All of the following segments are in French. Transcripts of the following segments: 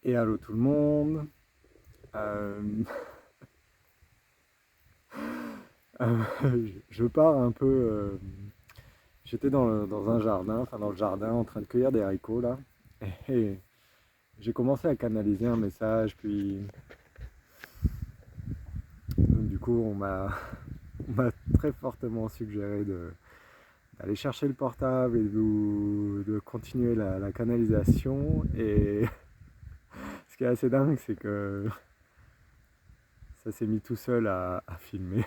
Et allô tout le monde. Euh, je pars un peu. J'étais dans un jardin, enfin dans le jardin, en train de cueillir des haricots là. Et j'ai commencé à canaliser un message, puis donc, du coup on m'a très fortement suggéré d'aller chercher le portable et de continuer la canalisation. Et ce qui est assez dingue, c'est que ça s'est mis tout seul à filmer.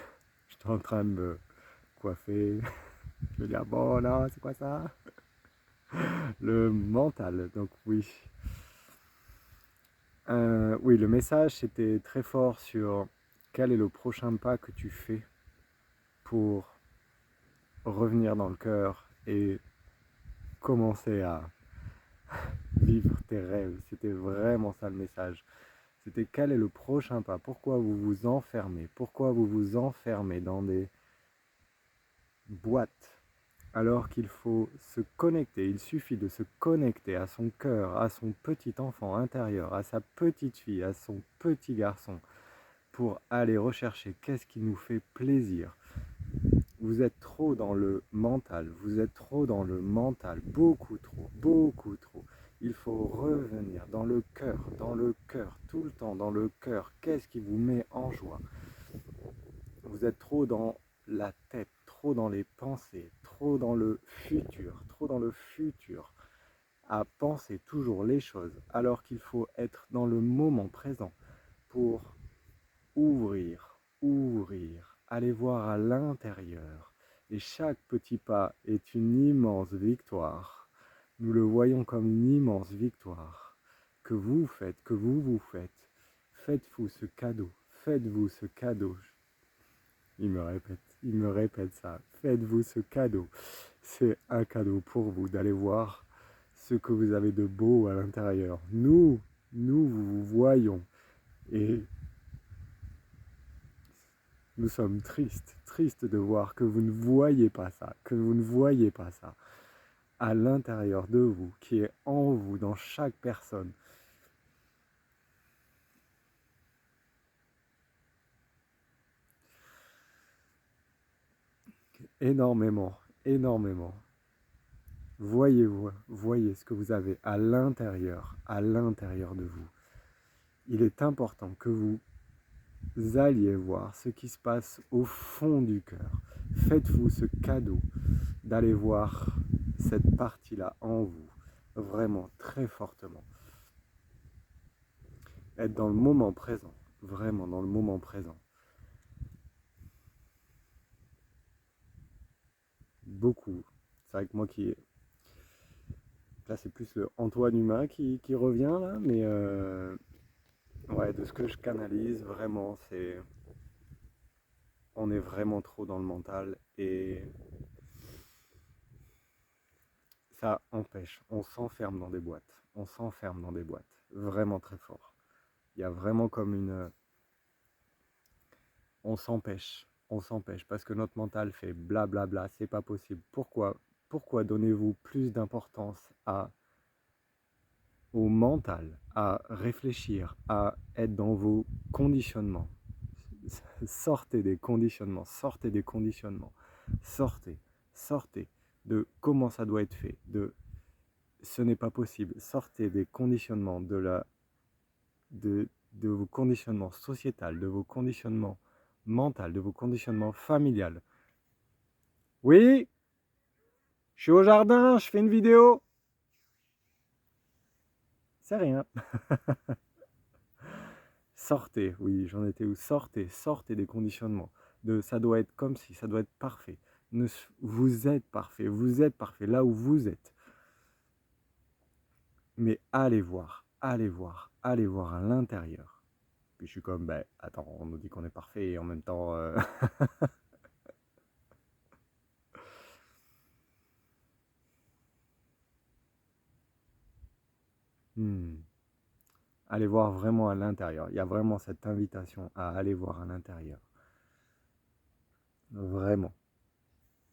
J'étais en train de me coiffer. Je veux dire, bon là, c'est quoi ça? Le mental, donc oui. Oui, le message c'était très fort sur quel est le prochain pas que tu fais pour revenir dans le cœur et commencer à vivre tes rêves. C'était vraiment ça le message. C'était quel est le prochain pas? Pourquoi vous vous enfermez? Pourquoi vous vous enfermez dans des boîtes alors qu'il faut se connecter? Il suffit de se connecter à son cœur, à son petit enfant intérieur, à sa petite fille, à son petit garçon, pour aller rechercher qu'est-ce qui nous fait plaisir. Vous êtes trop dans le mental, vous êtes trop dans le mental, beaucoup trop, beaucoup trop. Il faut revenir dans le cœur, tout le temps dans le cœur. Qu'est-ce qui vous met en joie? Vous êtes trop dans la tête, trop dans les pensées, trop dans le futur, à penser toujours les choses, alors qu'il faut être dans le moment présent pour ouvrir, aller voir à l'intérieur. Et chaque petit pas est une immense victoire. Nous le voyons comme une immense victoire que vous faites, que vous faites. Faites-vous ce cadeau, faites-vous ce cadeau. Il me répète ça. Faites-vous ce cadeau. C'est un cadeau pour vous d'aller voir ce que vous avez de beau à l'intérieur. Nous vous voyons et nous sommes tristes de voir que vous ne voyez pas ça, que vous ne voyez pas ça à l'intérieur de vous, qui est en vous, dans chaque personne. Énormément, énormément. Voyez-vous, voyez ce que vous avez à l'intérieur de vous. Il est important que vous alliez voir ce qui se passe au fond du cœur. Faites-vous ce cadeau d'aller voir cette partie-là en vous, vraiment très fortement. Être dans le moment présent, vraiment dans le moment présent. Beaucoup. C'est vrai que moi qui... Là c'est plus le Antoine humain qui revient là, mais ouais, de ce que je canalise, vraiment, c'est... On est vraiment trop dans le mental et ça empêche. On s'enferme dans des boîtes. On s'enferme dans des boîtes. Vraiment très fort. Il y a vraiment comme une... On s'empêche. On s'empêche parce que notre mental fait blablabla. C'est pas possible. Pourquoi donnez-vous plus d'importance au mental, à réfléchir, à être dans vos conditionnements? Sortez des conditionnements. Sortez des conditionnements. Sortez de comment ça doit être fait, de ce n'est pas possible. Sortez des conditionnements de vos conditionnements sociétals, de vos conditionnements mentaux, de vos conditionnements familiales. Oui, je suis au jardin, je fais une vidéo. C'est rien. Sortez, oui, j'en étais où? Sortez des conditionnements. De ça doit être comme si, ça doit être parfait. Vous êtes parfait là où vous êtes. Mais allez voir à l'intérieur. Puis je suis comme, ben attends, on nous dit qu'on est parfait et en même temps... Allez voir vraiment à l'intérieur. Il y a vraiment cette invitation à aller voir à l'intérieur. Vraiment.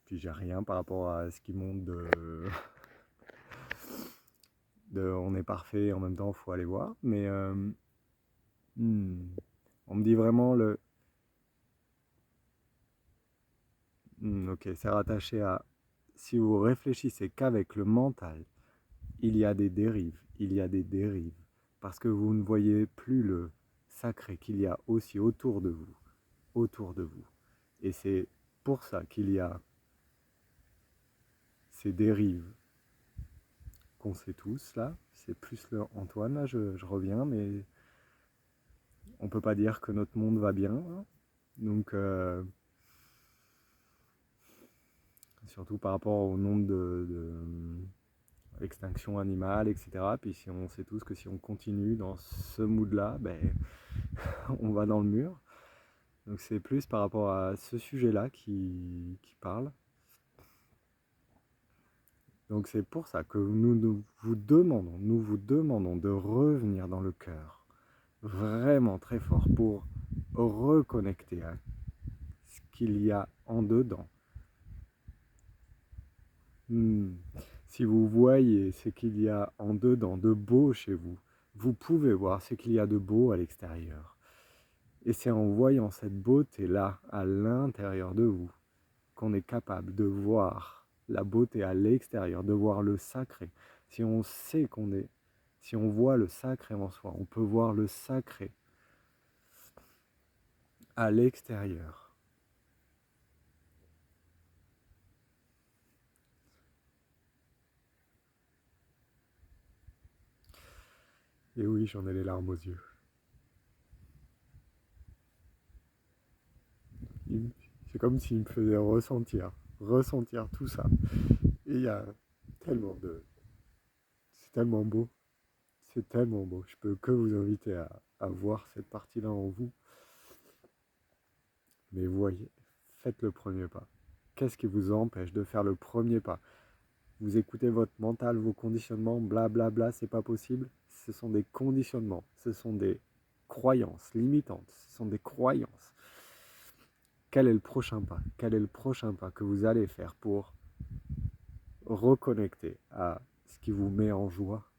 Puis j'ai rien par rapport à ce qui monte on est parfait, en même temps, il faut aller voir. Mais on me dit vraiment ok, c'est rattaché à... Si vous réfléchissez qu'avec le mental, il y a des dérives, il y a des dérives. Parce que vous ne voyez plus le sacré qu'il y a aussi autour de vous. Autour de vous. Et c'est pour ça qu'il y a ces dérives qu'on sait tous là. C'est plus le Antoine, là, je reviens, mais on peut pas dire que notre monde va bien. Hein. Donc, surtout par rapport au nombre extinction animale, etc. Puis si on sait tous que si on continue dans ce mood-là, ben, on va dans le mur. Donc c'est plus par rapport à ce sujet-là qui parle. Donc c'est pour ça que nous vous demandons de revenir dans le cœur, vraiment très fort, pour reconnecter à ce qu'il y a en dedans. Si vous voyez ce qu'il y a en dedans de beau chez vous, vous pouvez voir ce qu'il y a de beau à l'extérieur. Et c'est en voyant cette beauté-là à l'intérieur de vous qu'on est capable de voir la beauté à l'extérieur, de voir le sacré. Si on sait si on voit le sacré en soi, on peut voir le sacré à l'extérieur. Et oui, j'en ai les larmes aux yeux. C'est comme s'il me faisait ressentir tout ça. Et il y a tellement de... C'est tellement beau. C'est tellement beau. Je peux que vous inviter à voir cette partie-là en vous. Mais voyez, faites le premier pas. Qu'est-ce qui vous empêche de faire le premier pas? Vous écoutez votre mental, vos conditionnements, blablabla, bla bla, c'est pas possible. Ce sont des conditionnements, ce sont des croyances limitantes, ce sont des croyances. Quel est le prochain pas? Quel est le prochain pas que vous allez faire pour reconnecter à ce qui vous met en joie?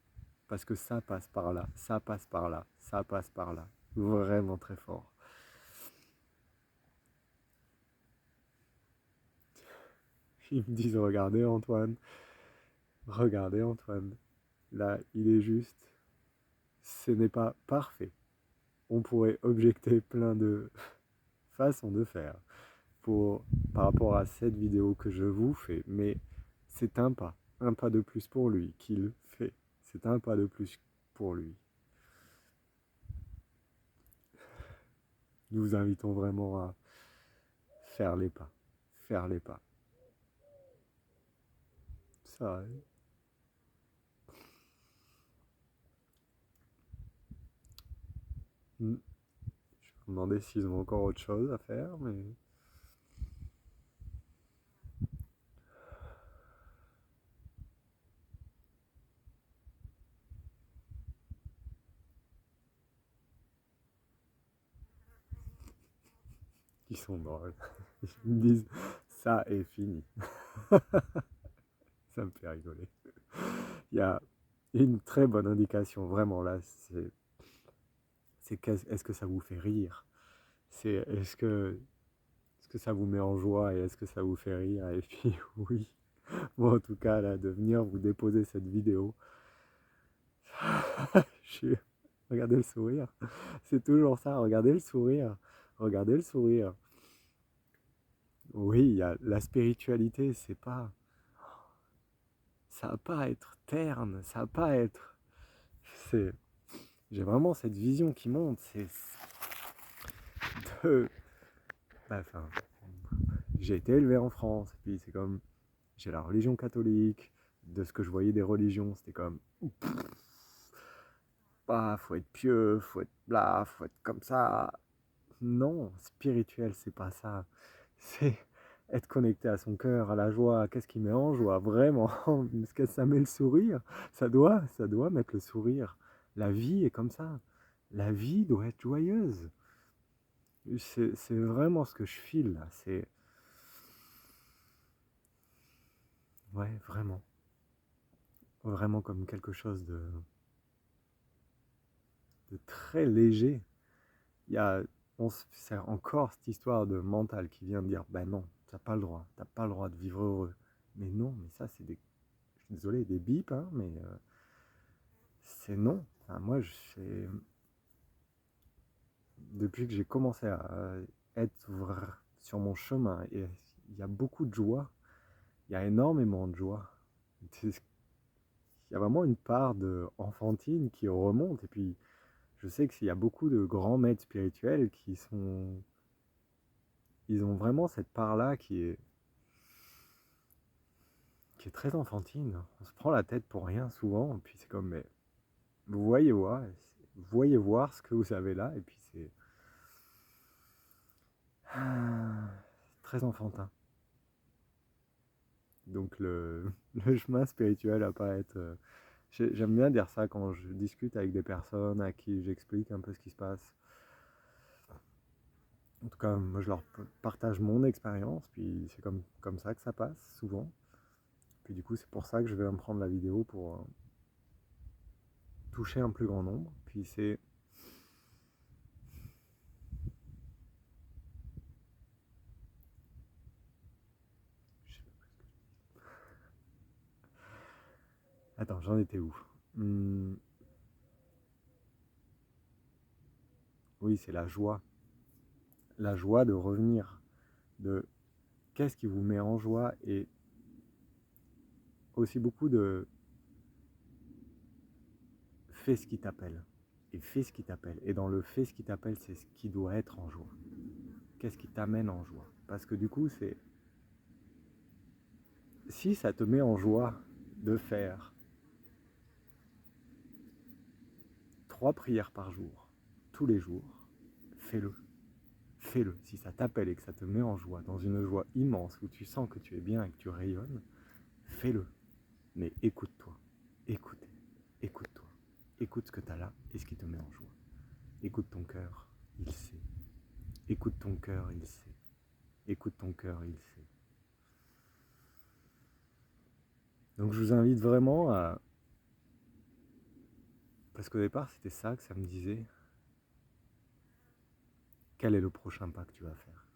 Parce que ça passe par là, ça passe par là, ça passe par là. Vraiment très fort. Ils me disent, regardez Antoine, là il est juste, ce n'est pas parfait. On pourrait objecter plein de façons de faire par rapport à cette vidéo que je vous fais, mais c'est un pas de plus pour lui qu'il fait. C'est un pas de plus pour lui. Nous vous invitons vraiment à faire les pas, faire les pas. Ça, je me demandais s'ils ont encore autre chose à faire, mais ils sont drôles. Ils me disent, ça est fini. Ça me fait rigoler. Il y a une très bonne indication, vraiment là, est-ce que ça vous fait rire? Est-ce que ça vous met en joie et est-ce que ça vous fait rire? Et puis oui, moi en tout cas là, de venir vous déposer cette vidéo, regardez le sourire, c'est toujours ça, regardez le sourire, regardez le sourire. Oui, il y a la spiritualité, c'est pas, ça va pas être terne, ça va pas être, c'est, j'ai vraiment cette vision qui monte, c'est de, enfin, j'ai été élevé en France, et puis c'est comme, j'ai la religion catholique, de ce que je voyais des religions, c'était comme, bah, faut être pieux, faut être bla, faut être comme ça. Non, spirituel, c'est pas ça. C'est être connecté à son cœur, à la joie, qu'est-ce qui met en joie, vraiment. Est-ce que ça met le sourire? Ça doit mettre le sourire. La vie est comme ça. La vie doit être joyeuse. C'est vraiment ce que je file là. C'est. Ouais, vraiment. vraiment comme quelque chose de très léger. Il y a, c'est encore cette histoire de mental qui vient de dire, ben non, t'as pas le droit, de vivre heureux. Mais non, mais ça c'est des, je suis désolé, des bips, hein, mais c'est non. Enfin, moi, depuis que j'ai commencé à être sur mon chemin, et il y a beaucoup de joie, il y a énormément de joie. Il y a vraiment une part de enfantine qui remonte, et puis je sais qu'il y a beaucoup de grands maîtres spirituels ils ont vraiment cette part-là qui est très enfantine. On se prend la tête pour rien souvent, et puis c'est comme, mais vous voyez voir ce que vous avez là, et puis c'est très enfantin. Donc le chemin spirituel apparaît. J'aime bien dire ça quand je discute avec des personnes à qui j'explique un peu ce qui se passe. En tout cas, moi je leur partage mon expérience, puis c'est comme ça que ça passe souvent. Puis du coup, c'est pour ça que je vais me prendre la vidéo pour toucher un plus grand nombre. Puis c'est... Attends, j'en étais où? Oui, c'est la joie. La joie de revenir, de qu'est-ce qui vous met en joie, et aussi beaucoup de fais ce qui t'appelle. Et fais ce qui t'appelle. Et dans le fais ce qui t'appelle, c'est ce qui doit être en joie. Qu'est-ce qui t'amène en joie? Parce que du coup, c'est... Si ça te met en joie de faire 3 prières par jour, tous les jours, fais-le. Fais-le. Si ça t'appelle et que ça te met en joie, dans une joie immense, où tu sens que tu es bien et que tu rayonnes, fais-le. Mais écoute-toi. Écoute. Écoute-toi. Écoute ce que tu as là et ce qui te met en joie. Écoute ton cœur, il sait. Écoute ton cœur, il sait. Écoute ton cœur, il sait. Donc je vous invite vraiment à... Parce qu'au départ, c'était ça que ça me disait. Quel est le prochain pas que tu vas faire?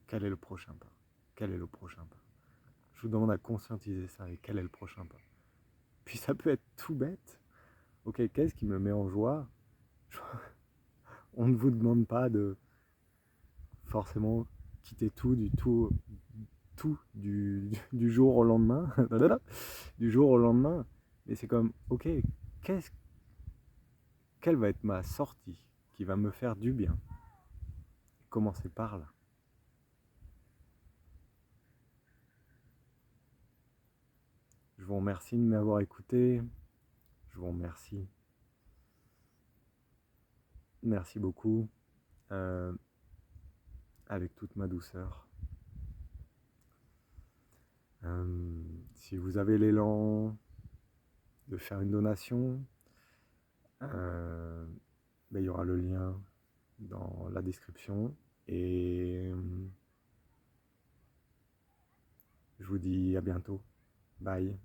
Quel est le prochain pas? Quel est le prochain pas? Je vous demande à conscientiser ça, et quel est le prochain pas? Puis ça peut être tout bête. Ok, qu'est-ce qui me met en joie? On ne vous demande pas de forcément quitter du jour au lendemain. Du jour au lendemain. Mais c'est comme, ok, qu'est-ce, quelle va être ma sortie qui va me faire du bien? Commencez par là. Je vous remercie de m'avoir écouté. Je vous remercie. Merci beaucoup. Euh, avec toute ma douceur. Si vous avez l'élan de faire une donation, il y aura le lien dans la description. Et je vous dis à bientôt. Bye.